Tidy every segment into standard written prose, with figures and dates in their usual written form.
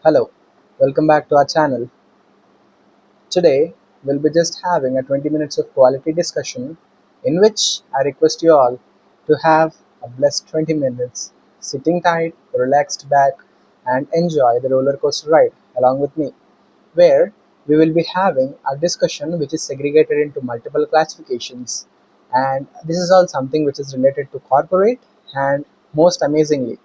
Hello, welcome back to our channel. Today, we'll be just having a 20 minutes of quality discussion in which I request you all to have a blessed 20 minutes, sitting tight, relaxed back, and enjoy the roller coaster ride along with me, where we will be having a discussion which is segregated into multiple classifications. And this is all something which is related to corporate, and most amazingly,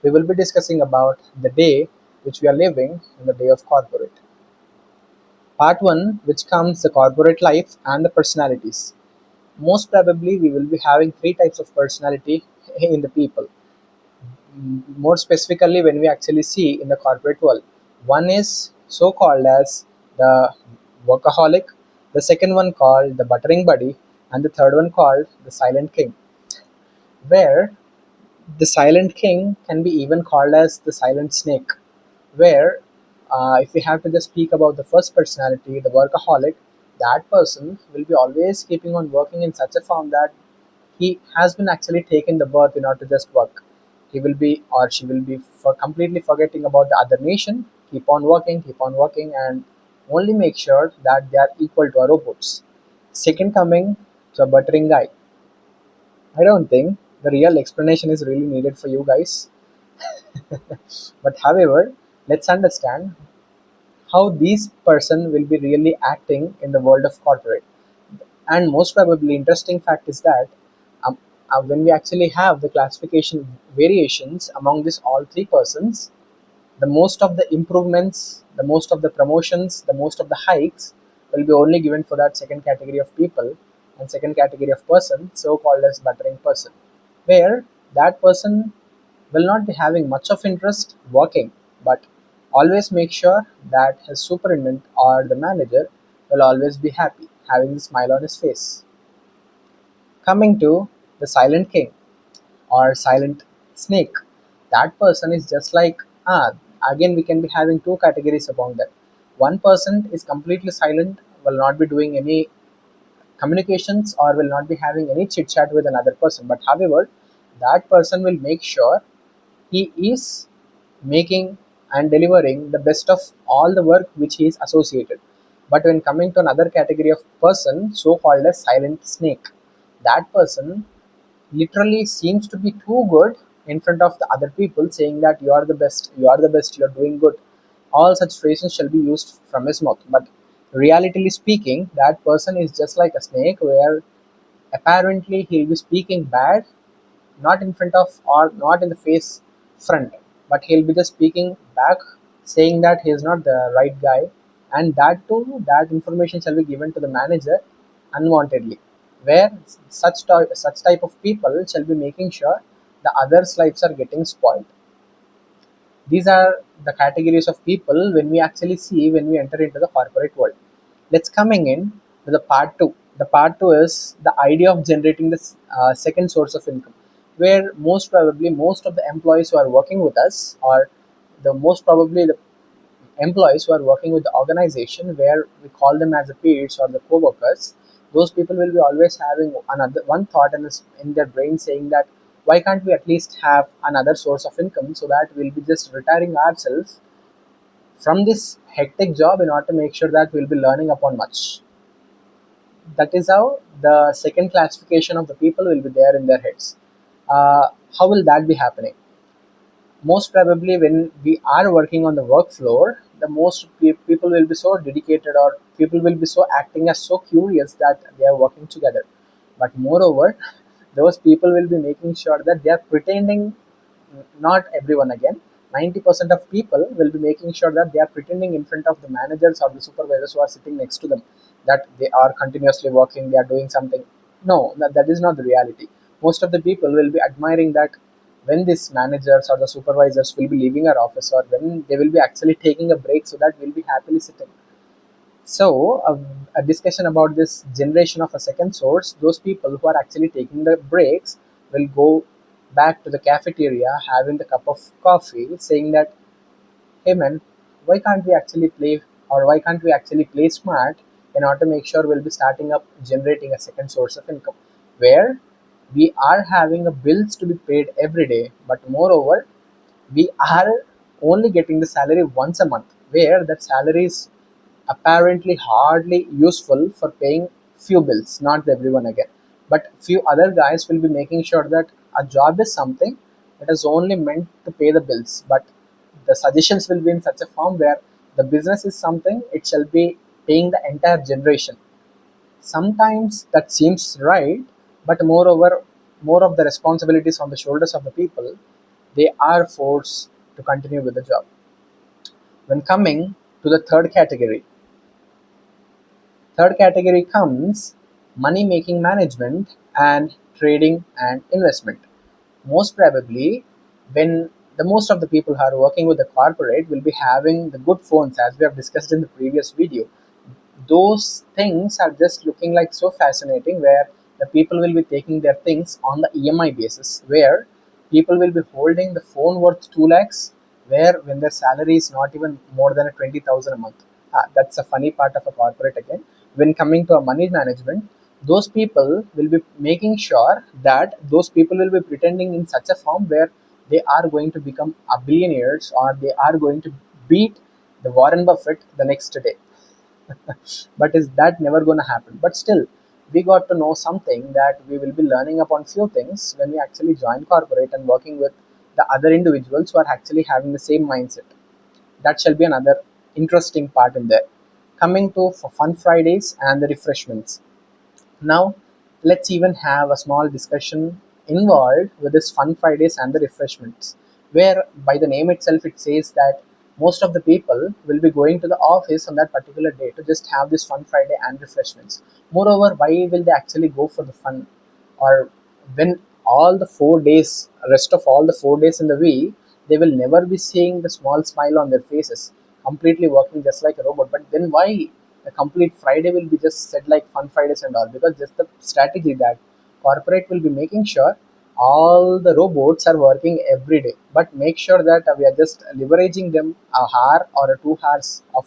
we will be discussing about the day which we are living in the day of corporate. Part 1, which comes the corporate life and the personalities. Most probably, we will be having three types of personality in the people. More specifically, when we actually see in the corporate world, one is so called as the workaholic, the second one called the buttering buddy, and the third one called the silent king. Where the silent king can be even called as the silent snake, where if we have to just speak about the first personality, the workaholic, that person will be always keeping on working in such a form that he has been actually taken the birth in order to just work. He will be or she will be for completely forgetting about the other nation, keep on working, and only make sure that they are equal to our robots. Second coming to a buttering guy. I don't think the real explanation is really needed for you guys. But however, let's understand how these person will be really acting in the world of corporate. And most probably interesting fact is that um, when we actually have the classification variations among these all three persons, the most of the improvements, the most of the promotions, the most of the hikes will be only given for that second category of people and second category of person, so called as buttering person, where that person will not be having much of interest working, but always make sure that his superintendent or the manager will always be happy, having a smile on his face. Coming to the silent king or silent snake, that person is just like again we can be having two categories among that. One person is completely silent, will not be doing any communications or will not be having any chit chat with another person, but however that person will make sure he is making and delivering the best of all the work which he is associated. But when coming to another category of person, so called as silent snake, that person literally seems to be too good in front of the other people, saying that you are the best, you are the best, you are doing good. All such phrases shall be used from his mouth. But realitily speaking, that person is just like a snake, where apparently he'll be speaking bad, not in front of or not in the face front, but he'll be just speaking back, saying that he is not the right guy, and that too, that information shall be given to the manager unwantedly, where such type of people shall be making sure the others' lives are getting spoiled. These are the categories of people when we actually see when we enter into the corporate world. Let's coming in to the part two. The part two is the idea of generating the second source of income, where most probably most of the employees who are working with us, or the most probably the employees who are working with the organization, where we call them as the peers or the co-workers, those people will be always having another one thought in their brain, saying that why can't we at least have another source of income, so that we'll be just retiring ourselves from this hectic job in order to make sure that we'll be learning upon much. That is how the second classification of the people will be there in their heads. How will that be happening? Most probably when we are working on the work floor, the most people will be so dedicated, or people will be so acting as so curious that they are working together. But moreover, those people will be making sure that they are pretending, not everyone again, 90% of people will be making sure that they are pretending in front of the managers or the supervisors who are sitting next to them, that they are continuously working, they are doing something. No, that is not the reality. Most of the people will be admiring that when these managers or the supervisors will be leaving our office, or when they will be actually taking a break, so that we'll be happily sitting. So, a discussion about this generation of a second source, those people who are actually taking the breaks will go back to the cafeteria having the cup of coffee, saying that, hey man, why can't we actually play, or why can't we actually play smart in order to make sure we'll be starting up generating a second source of income, where we are having a bills to be paid every day, but moreover, we are only getting the salary once a month, where that salary is apparently hardly useful for paying few bills, not everyone again. But few other guys will be making sure that a job is something that is only meant to pay the bills. But the suggestions will be in such a form where the business is something it shall be paying the entire generation. Sometimes that seems right, but moreover, more of the responsibilities on the shoulders of the people, they are forced to continue with the job. When coming to the third category comes money making management and trading and investment. Most probably, when the most of the people who are working with the corporate will be having the good phones, as we have discussed in the previous video. Those things are just looking like so fascinating, where the people will be taking their things on the EMI basis, where people will be holding the phone worth 2 lakhs, where when their salary is not even more than a 20,000 a month. That's a funny part of a corporate again. When coming to a money management, those people will be making sure that those people will be pretending in such a form where they are going to become a billionaires, or they are going to beat the Warren Buffett the next day. But is that never going to happen? But still, we got to know something, that we will be learning upon few things when we actually join corporate and working with the other individuals who are actually having the same mindset. That shall be another interesting part in there. Coming to fun Fridays and the refreshments. Now, let's even have a small discussion involved with this Fun Fridays and the refreshments, where by the name itself it says that most of the people will be going to the office on that particular day to just have this Fun Friday and refreshments. Moreover, why will they actually go for the fun? Or when all the 4 days, rest of all the 4 days in the week, they will never be seeing the small smile on their faces, completely working just like a robot. But then why a complete Friday will be just said like Fun Fridays and all? Because just the strategy that corporate will be making sure all the robots are working every day, but make sure that we are just leveraging them a hour or a 2 hours of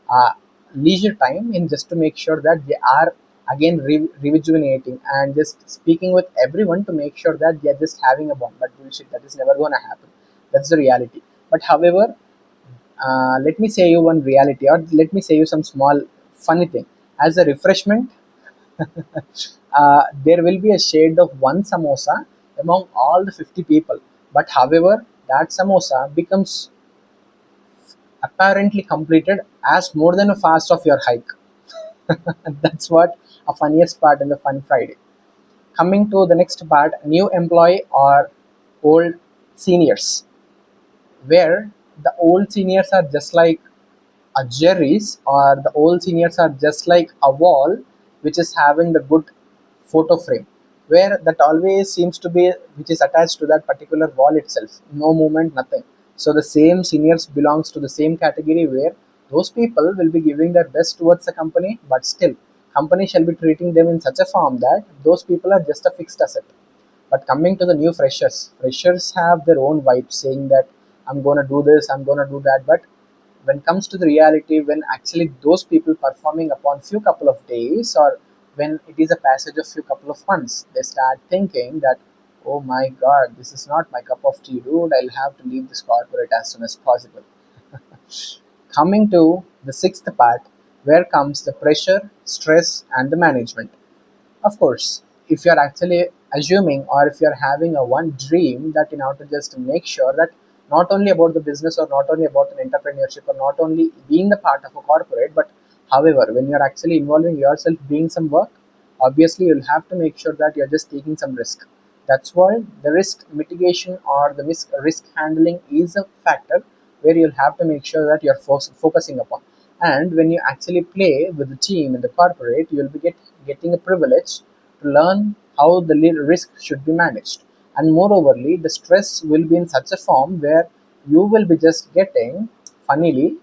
uh, leisure time, in just to make sure that they are again rejuvenating and just speaking with everyone to make sure that they are just having a bond. But bullshit, that is never going to happen. That's the reality. But however, let me say you one reality, or let me say you some small funny thing. As a refreshment, there will be a shade of one samosa among all the 50 people. But however, that samosa becomes apparently completed as more than a fast of your hike. That's what a funniest part in the Fun Friday. Coming to the next part, new employee or old seniors, where the old seniors are just like a Jerry's, or the old seniors are just like a wall which is having the good photo frame, where that always seems to be which is attached to that particular wall itself, no movement, nothing. So the same seniors belongs to the same category, where those people will be giving their best towards the company, but still company shall be treating them in such a form that those people are just a fixed asset. But coming to the new freshers, freshers have their own vibe, saying that I'm gonna do this, I'm gonna do that. But when comes to the reality, when actually those people performing upon few couple of days, or when it is a passage of few couple of months, they start thinking that, oh my god, this is not my cup of tea, dude. I'll have to leave this corporate as soon as possible. Coming to the sixth part, where comes the pressure, stress, and the management. Of course, if you're actually assuming, or if you're having a one dream, that in order to just make sure that not only about the business, or not only about an entrepreneurship, or not only being the part of a corporate, but however, when you're actually involving yourself doing some work, obviously you'll have to make sure that you're just taking some risk. That's why the risk mitigation or the risk handling is a factor where you'll have to make sure that you're focusing upon. And when you actually play with the team in the corporate, you'll be getting a privilege to learn how the risk should be managed. And moreoverly, the stress will be in such a form where you will be just getting, funnily,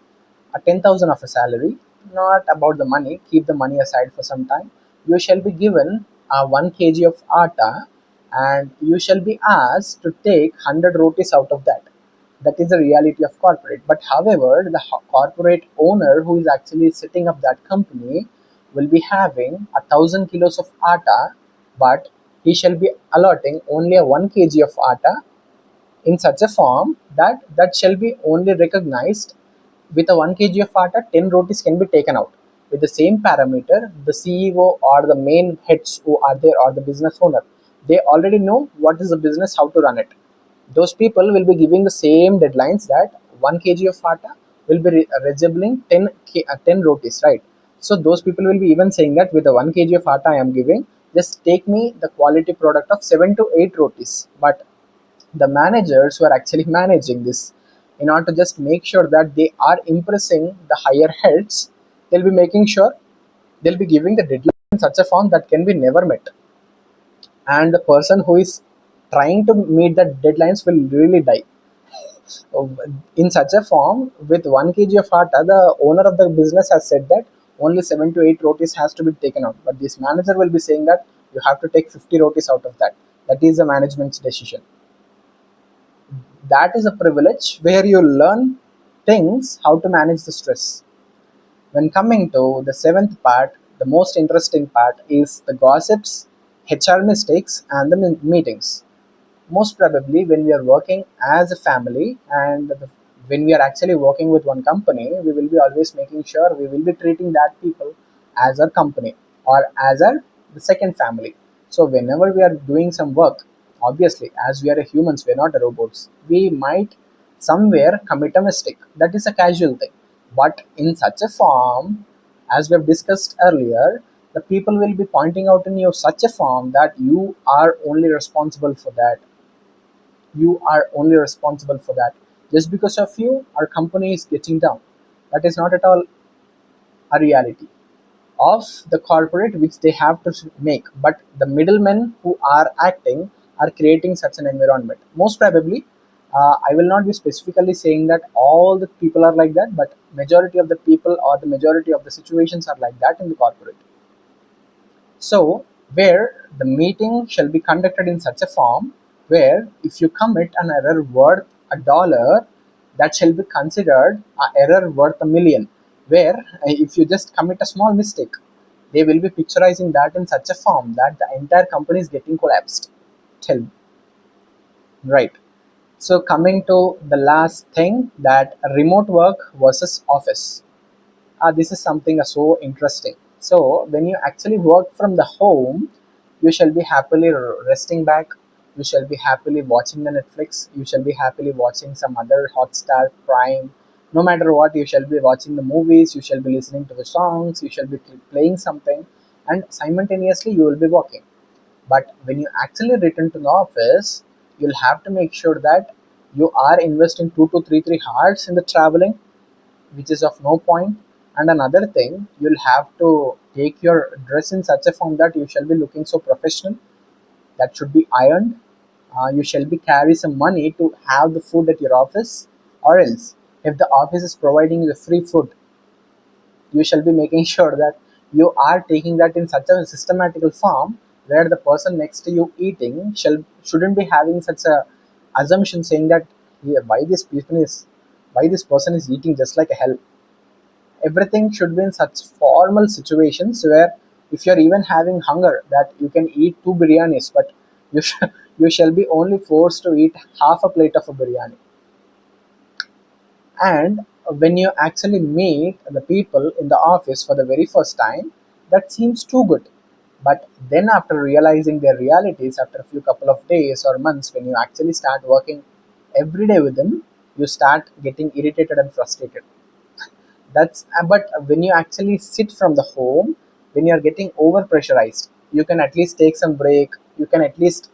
a 10,000 of a salary, not about the money, keep the money aside for some time. You shall be given a 1 kg of atta, and you shall be asked to take 100 rotis out of that. That is the reality of corporate. But however, the corporate owner who is actually setting up that company will be having 1,000 kilos of atta, but he shall be allotting only a 1 kg of atta in such a form that that shall be only recognized with a 1 kg of atta, 10 rotis can be taken out. With the same parameter, the CEO or the main heads who are there or the business owner, they already know what is the business, how to run it. Those people will be giving the same deadlines that 1 kg of atta will be resembling 10 rotis, right? So those people will be even saying that with the 1 kg of atta I am giving, just take me the quality product of 7 to 8 rotis. But the managers who are actually managing this, in order to just make sure that they are impressing the higher heads, they'll be making sure they'll be giving the deadline in such a form that can be never met, and the person who is trying to meet the deadlines will really die. In such a form, with 1 kg of atta, the owner of the business has said that only 7 to 8 rotis has to be taken out, but this manager will be saying that you have to take 50 rotis out of that. That is the management's decision. That is a privilege where you learn things how to manage the stress. When coming to the seventh part, the most interesting part is the gossips, HR mistakes, and the meetings. Most probably, when we are working as a family and when we are actually working with one company, we will be always making sure we will be treating that people as our company or as our the second family. So whenever we are doing some work, obviously, as we are a humans, we are not a robots, we might somewhere commit a mistake. That is a casual thing. But in such a form, as we have discussed earlier, the people will be pointing out in you such a form that you are only responsible for that. You are only responsible for that. Just because of you, our company is getting down. That is not at all a reality of the corporate which they have to make, but the middlemen who are acting are creating such an environment. Most probably, I will not be specifically saying that all the people are like that, but majority of the people or the majority of the situations are like that in the corporate. So, where the meeting shall be conducted in such a form where if you commit an error worth $1, that shall be considered an error worth a million. Where if you just commit a small mistake, they will be picturizing that in such a form that the entire company is getting collapsed. Tell me, right? So, coming to the last thing, that remote work versus office. This is something so interesting. So when you actually work from the home, you shall be happily resting back. You shall be happily watching the Netflix. You shall be happily watching some other Hotstar, Prime. No matter what, you shall be watching the movies. You shall be listening to the songs. You shall be playing something, and simultaneously you will be working. But when you actually return to the office, you'll have to make sure that you are investing 2 to 3 hours in the traveling, which is of no point. And another thing, you'll have to take your dress in such a form that you shall be looking so professional, that should be ironed. You shall be carry some money to have the food at your office, or else if the office is providing you the free food, you shall be making sure that you are taking that in such a systematical form where the person next to you eating shouldn't be having such a assumption saying that, yeah, why this person is eating just like a hell. Everything should be in such formal situations where if you're even having hunger, that you can eat two biryanis, but you shall be only forced to eat half a plate of a biryani. And when you actually meet the people in the office for the very first time, that seems too good. But then after realizing their realities, after a few couple of days or months, when you actually start working every day with them, you start getting irritated and frustrated. That's but when you actually sit from the home, when you are getting over pressurized, you can at least take some break. You can at least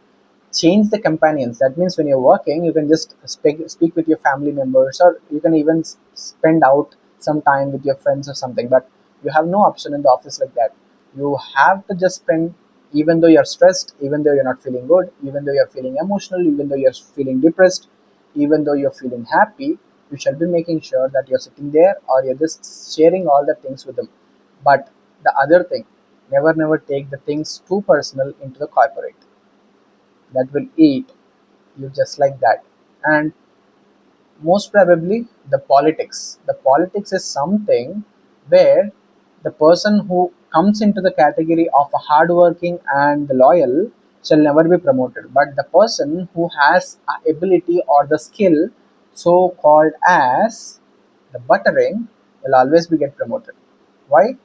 change the companions. That means when you're working, you can just speak with your family members, or you can even spend out some time with your friends or something. But you have no option in the office like that. You have to just spend, even though you're stressed, even though you're not feeling good, even though you're feeling emotional, even though you're feeling depressed, even though you're feeling happy, you shall be making sure that you're sitting there or you're just sharing all the things with them. But the other thing, never take the things too personal into the corporate, that will eat you just like that. And most probably, the politics is something where the person who comes into the category of a hardworking and the loyal, shall never be promoted. But the person who has a ability or the skill, so called as the buttering, will always be get promoted. Why?